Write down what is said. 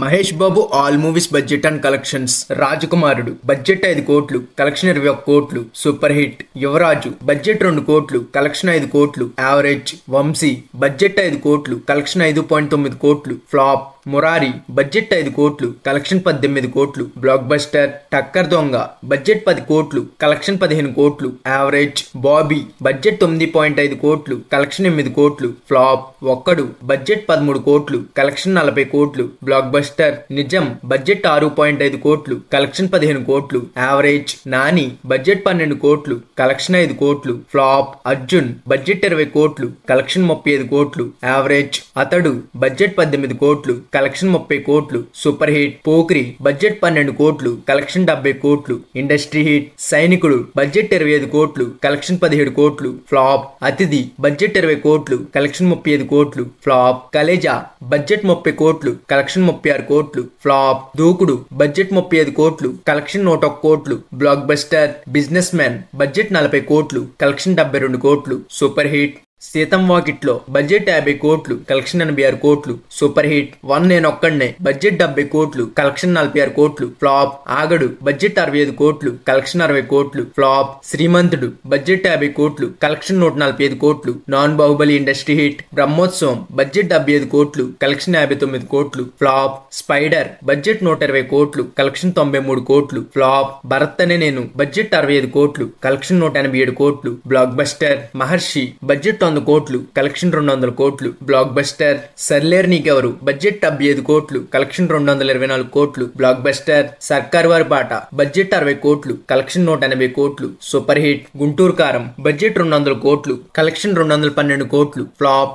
Mahesh Babu all movies budget and collections. రాజకుమారుడు budget 5 కోట్లు, collection 21 కోట్లు, సూపర్ హిట్. యువరాజు బడ్జెట్ 2 కోట్లు, కలెక్షన్ 5 కోట్లు, యావరేజ్. వంశీ బడ్జెట్ 5 కోట్లు, కలెక్షన్ 5.9 కోట్లు, ఫ్లాప్. మురారి బడ్జెట్ 5 కోట్లు, కలెక్షన్ 18 కోట్లు, బ్లాక్ బస్టర్. టక్కర్ దొంగ బడ్జెట్ 10 కోట్లు, కలెక్షన్ 15 కోట్లు, యావరేజ్. బాబీ బడ్జెట్ 9.5 కోట్లు, కలెక్షన్ 8 కోట్లు, ఫ్లాప్. ఒక్కడు బడ్జెట్ 13 కోట్లు, కలెక్షన్ 40 కోట్లు, బ్లాక్ బస్టర్. నిజం బడ్జెట్ 6.5 కోట్లు, కలెక్షన్ 15 కోట్లు, యావరేజ్. నాని బడ్జెట్ 12 కోట్లు, కలెక్షన్ 5 కోట్లు, ఫ్లాప్. అర్జున్ బడ్జెట్ 20 కోట్లు, కలెక్షన్ 35 కోట్లు, యావరేజ్. అతడు బడ్జెట్ 18 కోట్లు, కలెక్షన్ 30 కోట్లు, సూపర్ హిట్. పోక్రి బడ్జెట్ 12 కోట్లు, కలెక్షన్ 70 కోట్లు, ఇండస్ట్రీ హిట్. సైనికుడు బడ్జెట్ 25 కోట్లు, కలెక్షన్ 17 కోట్లు, ఫ్లాప్. అతిథి బడ్జెట్ 20 కోట్లు, కలెక్షన్ 35 కోట్లు, ఫ్లాప్. కలేజా బడ్జెట్ 30 కోట్లు, కలెక్షన్ 36 కోట్లు, ఫ్లాప్. దూకుడు బడ్జెట్ 35 కోట్లు, కలెక్షన్ 101 కోట్లు, block buster. Business man budget 40 కోట్లు, కలెక్షన్ 72 కోట్లు, సూపర్ హిట్. సీతం వాకిట్లో బడ్జెట్ 50 కోట్లు, కలెక్షన్ 86 కోట్లు, సూపర్ హిట్. వన్ నేనొక్కడినే బడ్జెట్ 70 కోట్లు, కలెక్షన్ 46 కోట్లు, ఫ్లాప్. ఆగడు బడ్జెట్ 65 కోట్లు, కలెక్షన్ 60 కోట్లు, ఫ్లాప్. శ్రీమంతుడు బడ్జెట్ 50 కోట్లు, కలెక్షన్ 145 కోట్లు, non Baahubali industry hit. Brahmotsavam budget 75 కోట్లు, కలెక్షన్ 59 కోట్లు, ఫ్లాప్. స్పైడర్ బడ్జెట్ 120 కోట్లు, కలెక్షన్ 93 కోట్లు, ఫ్లాప్. భరత్ అనే నేను బడ్జెట్ 65 కోట్లు, కలెక్షన్ 187 కోట్లు, బ్లాక్ బస్టర్. మహర్షి బడ్జెట్ 100 కోట్లు, కలెక్షన్ 200 కోట్లు, బ్లాక్ బస్టర్. సర్లేరు నీకెవరు బడ్జెట్ 75 కోట్లు, కలెక్షన్ 224 కోట్లు, బ్లాక్ బస్టర్. సర్కార్ వారి పాట బడ్జెట్ 60 కోట్లు, కలెక్షన్ 180 కోట్లు, సూపర్ హిట్. గుంటూరు కారం బడ్జెట్ 200 కోట్లు, కలెక్షన్ 212 కోట్లు, ఫ్లాప్.